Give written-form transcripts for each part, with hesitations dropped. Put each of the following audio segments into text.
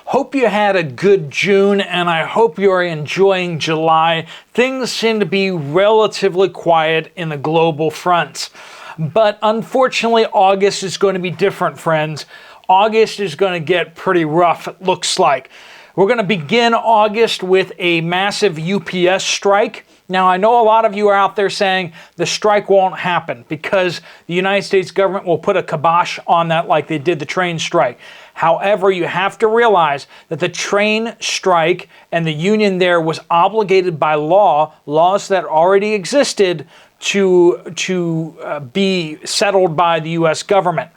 Hope you had a good June, and I hope you're enjoying July. Things seem to be relatively quiet in the global front. But unfortunately, August is going to be different, friends. August is going to get pretty rough, it looks like. We're going to begin August with a massive UPS strike. Now, I know a lot of you are out there saying the strike won't happen because the United States government will put a kibosh on that like they did the train strike. However, you have to realize that the train strike and the union there was obligated by laws that already existed to be settled by the U.S. government.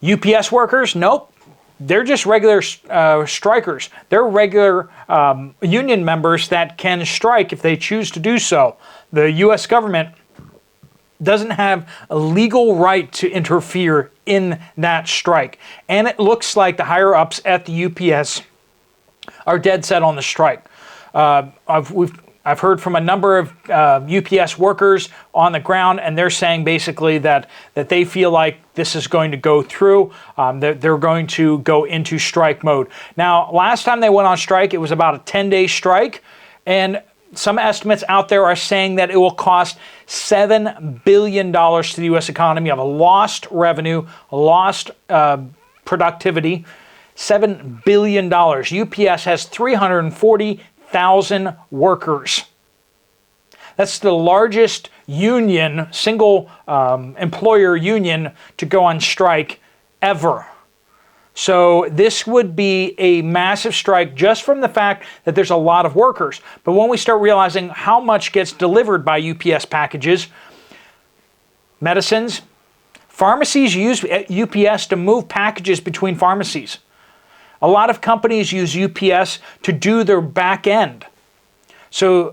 UPS workers, nope. They're just regular strikers. They're regular union members that can strike if they choose to do so. The U.S. government doesn't have a legal right to interfere in that strike. And it looks like the higher-ups at the UPS are dead set on the strike. I've heard from a number of UPS workers on the ground, and they're saying basically that they feel like this is going to go through. They're going to go into strike mode. Now, last time they went on strike, it was about a 10-day strike, and some estimates out there are saying that it will cost $7 billion to the U.S. economy of lost revenue, lost productivity. $7 billion. UPS has 340,000 workers. That's the largest union, single employer union to go on strike ever. So this would be a massive strike just from the fact that there's a lot of workers. But when we start realizing how much gets delivered by UPS packages, medicines, pharmacies use UPS to move packages between pharmacies. A lot of companies use UPS to do their back end. So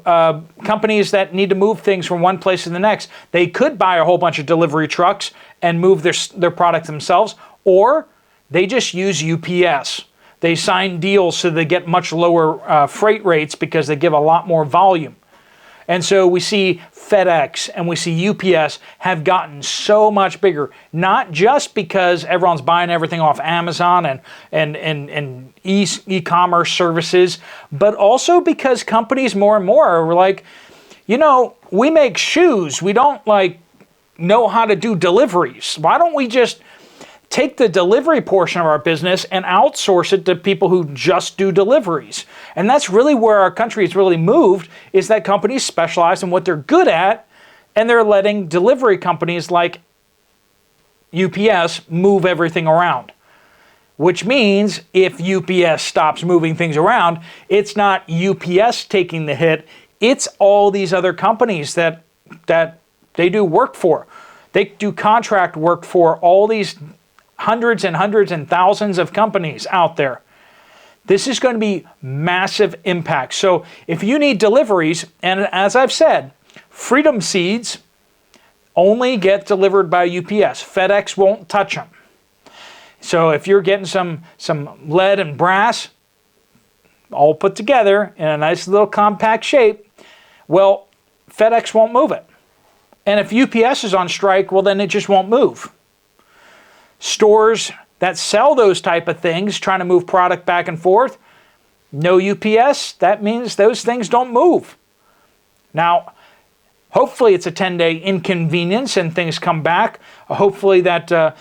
companies that need to move things from one place to the next, they could buy a whole bunch of delivery trucks and move their product themselves, or they just use UPS. They sign deals so they get much lower freight rates because they give a lot more volume. And so we see FedEx and we see UPS have gotten so much bigger, not just because everyone's buying everything off Amazon and e-commerce services, but also because companies more and more are like, you know, we make shoes. We don't know how to do deliveries. Why don't we just take the delivery portion of our business and outsource it to people who just do deliveries? And that's really where our country has really moved, is that companies specialize in what they're good at, and they're letting delivery companies like UPS move everything around. Which means if UPS stops moving things around, it's not UPS taking the hit, it's all these other companies that they do work for. They do contract work for all these hundreds and thousands of companies out there. This is going to be massive impact. So if you need deliveries, and as I've said, Freedom Seeds only get delivered by UPS. FedEx won't touch them. So if you're getting some lead and brass all put together in a nice little compact shape, well, FedEx won't move it. And if UPS is on strike, well, then it just won't move. Stores that sell those type of things, trying to move product back and forth, no UPS, that means those things don't move. Now, hopefully it's a 10-day inconvenience and things come back. Hopefully that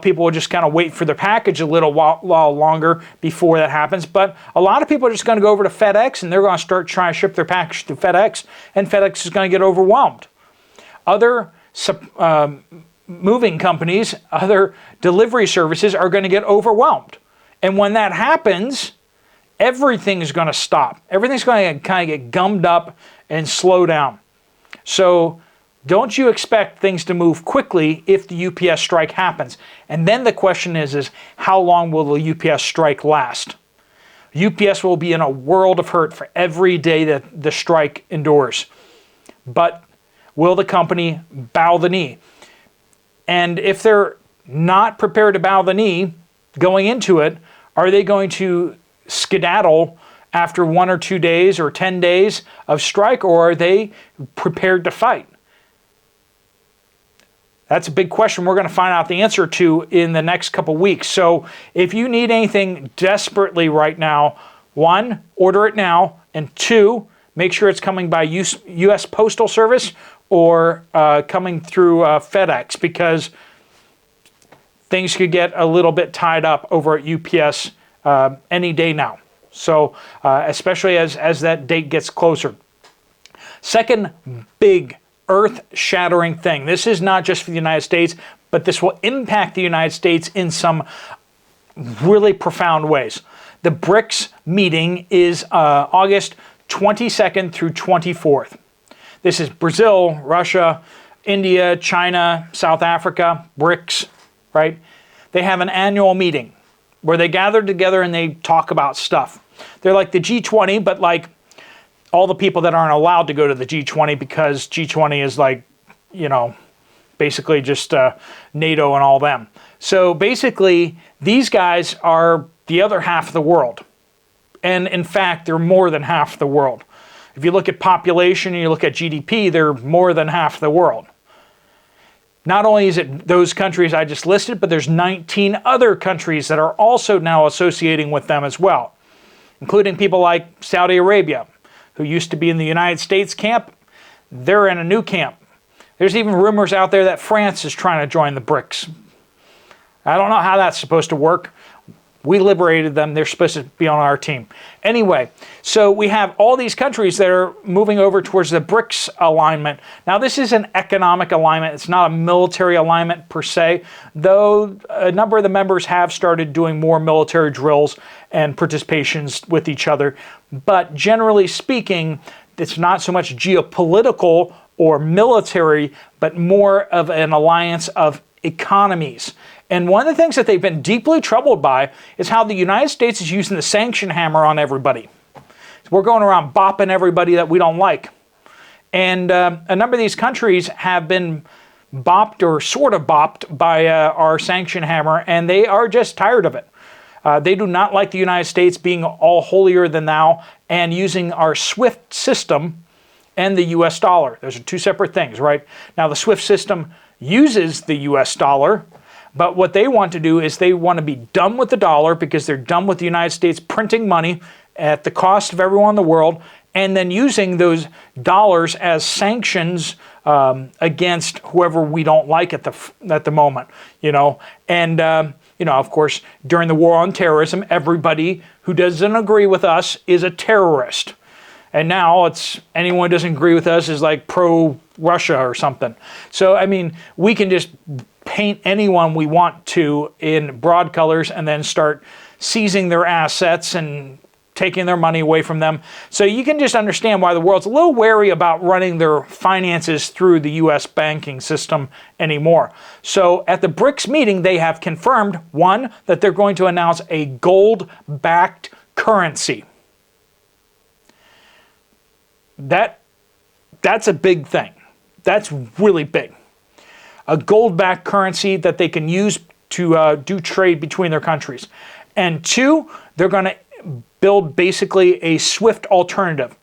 people will just kind of wait for their package a little while longer before that happens. But a lot of people are just going to go over to FedEx and they're going to start trying to ship their package to FedEx, and FedEx is going to get overwhelmed. Other moving companies, other delivery services are going to get overwhelmed. And when that happens, everything's going to stop. Everything's going to kind of get gummed up and slow down. So don't you expect things to move quickly if the UPS strike happens. And then the question is how long will the UPS strike last? UPS will be in a world of hurt for every day that the strike endures. But will the company bow the knee? And if they're not prepared to bow the knee going into it, are they going to skedaddle after 1 or 2 days or 10 days of strike, or are they prepared to fight? That's a big question we're going to find out the answer to in the next couple weeks. So if you need anything desperately right now, 1, order it now, and 2, make sure it's coming by U.S. Postal Service or coming through FedEx, because things could get a little bit tied up over at UPS any day now. So especially as that date gets closer. Second big earth-shattering thing. This is not just for the United States, but this will impact the United States in some really profound ways. The BRICS meeting is August 22nd through 24th. This is Brazil, Russia, India, China, South Africa, BRICS, right? They have an annual meeting where they gather together and they talk about stuff. They're like the G20, but like all the people that aren't allowed to go to the G20, because G20 is like, you know, basically just NATO and all them. So basically, these guys are the other half of the world. And in fact, they're more than half the world. If you look at population and you look at GDP, they're more than half the world. Not only is it those countries I just listed, but there's 19 other countries that are also now associating with them as well, including people like Saudi Arabia, who used to be in the United States camp. They're in a new camp. There's even rumors out there that France is trying to join the BRICS. I don't know how that's supposed to work. We liberated them. They're supposed to be on our team. Anyway, so we have all these countries that are moving over towards the BRICS alignment. Now, this is an economic alignment. It's not a military alignment per se, though a number of the members have started doing more military drills and participations with each other. But generally speaking, it's not so much geopolitical or military, but more of an alliance of economies. And one of the things that they've been deeply troubled by is how the United States is using the sanction hammer on everybody. We're going around bopping everybody that we don't like. And a number of these countries have been bopped or sort of bopped by our sanction hammer, and they are just tired of it. They do not like the United States being all holier than thou and using our SWIFT system and the US dollar. Those are two separate things, right? Now, the SWIFT system uses the US dollar, but what they want to do is they want to be done with the dollar, because they're done with the United States printing money at the cost of everyone in the world, and then using those dollars as sanctions against whoever we don't like at the moment, you know. And you know, of course, during the war on terrorism, everybody who doesn't agree with us is a terrorist. And now it's anyone who doesn't agree with us is like pro-Russia or something. So, I mean, we can just paint anyone we want to in broad colors and then start seizing their assets and taking their money away from them. So you can just understand why the world's a little wary about running their finances through the U.S. banking system anymore. So at the BRICS meeting, they have confirmed, 1, that they're going to announce a gold-backed currency. That's a big thing. That's really big. A gold-backed currency that they can use to do trade between their countries. And 2, they're going to build basically a SWIFT alternative.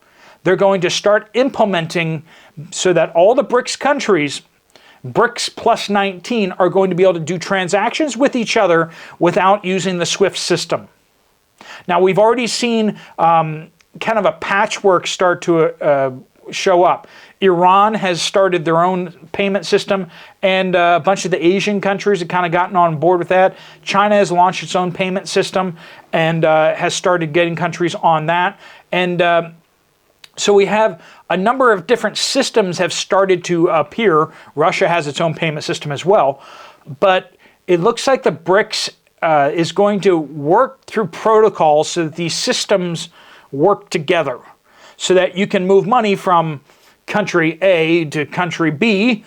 They're going to start implementing so that all the BRICS countries, BRICS plus 19, are going to be able to do transactions with each other without using the SWIFT system. Now, we've already seen kind of a patchwork start to show up. Iran has started their own payment system, and a bunch of the Asian countries have kind of gotten on board with that. China has launched its own payment system and has started getting countries on that. And so we have a number of different systems have started to appear. Russia has its own payment system as well. But it looks like the BRICS is going to work through protocols so that these systems work together, so that you can move money from country A to country B,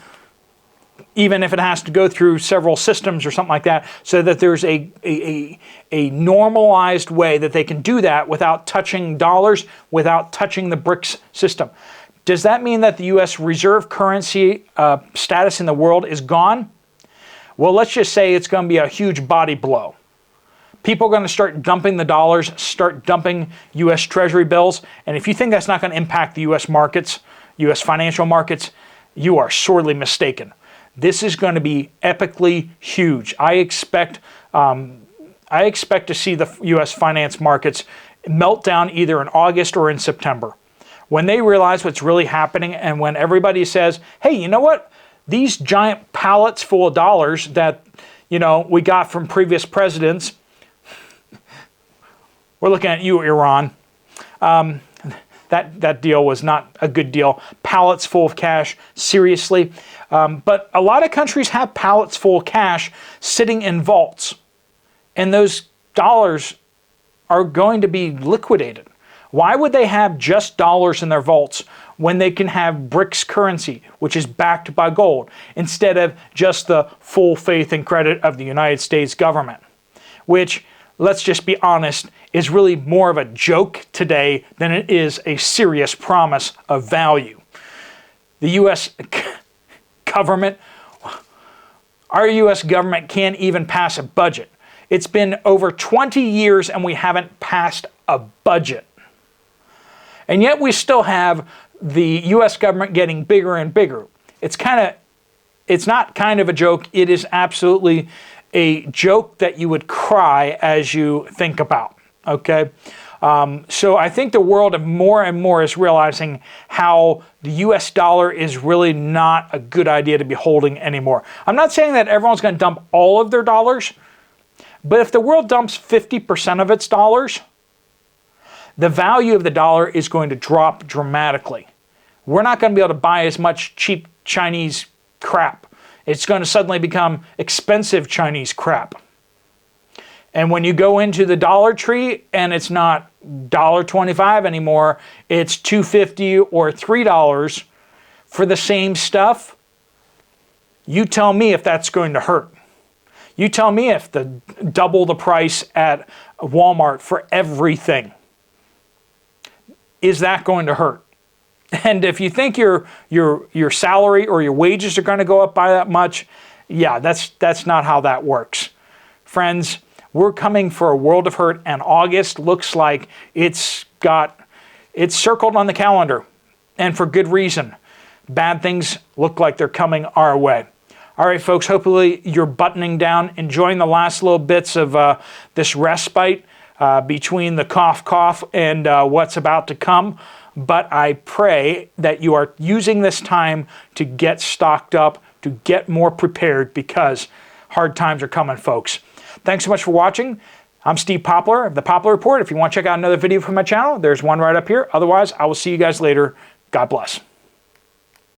even if it has to go through several systems or something like that, so that there's a normalized way that they can do that without touching dollars, without touching the BRICS system. Does that mean that the U.S. reserve currency status in the world is gone? Well, let's just say it's going to be a huge body blow. People are going to start dumping the dollars, start dumping U.S. Treasury bills. And if you think that's not going to impact the U.S. markets, U.S. financial markets, you are sorely mistaken. This is going to be epically huge. I expect to see the U.S. finance markets melt down either in August or in September. When they realize what's really happening and when everybody says, hey, you know what? These giant pallets full of dollars that, we got from previous presidents, we're looking at you, Iran. That deal was not a good deal. Pallets full of cash, seriously. But a lot of countries have pallets full of cash sitting in vaults. And those dollars are going to be liquidated. Why would they have just dollars in their vaults when they can have BRICS currency, which is backed by gold, instead of just the full faith and credit of the United States government? Which, let's just be honest, is really more of a joke today than it is a serious promise of value. The U.S. government, our U.S. government can't even pass a budget. It's been over 20 years and we haven't passed a budget. And yet we still have the U.S. government getting bigger and bigger. It's not kind of a joke. It is absolutely a joke that you would cry as you think about, okay? So I think the world more and more is realizing how the U.S. dollar is really not a good idea to be holding anymore. I'm not saying that everyone's going to dump all of their dollars, but if the world dumps 50% of its dollars, the value of the dollar is going to drop dramatically. We're not going to be able to buy as much cheap Chinese crap. It's going to suddenly become expensive Chinese crap. And when you go into the Dollar Tree and it's not $1.25 anymore, it's $2.50 or $3 for the same stuff, you tell me if that's going to hurt. You tell me if double the price at Walmart for everything, is that going to hurt? And if you think your salary or your wages are going to go up by that much, yeah, that's not how that works. Friends, we're coming for a world of hurt, and August looks like it's circled on the calendar, and for good reason. Bad things look like they're coming our way. All right, folks, hopefully you're buttoning down, enjoying the last little bits of this respite between the cough and what's about to come. But I pray that you are using this time to get stocked up, to get more prepared, because hard times are coming, folks. Thanks so much for watching. I'm Steve Poplar of the Poplar Report. If you want to check out another video from my channel, there's one right up here. Otherwise, I will see you guys later. God bless.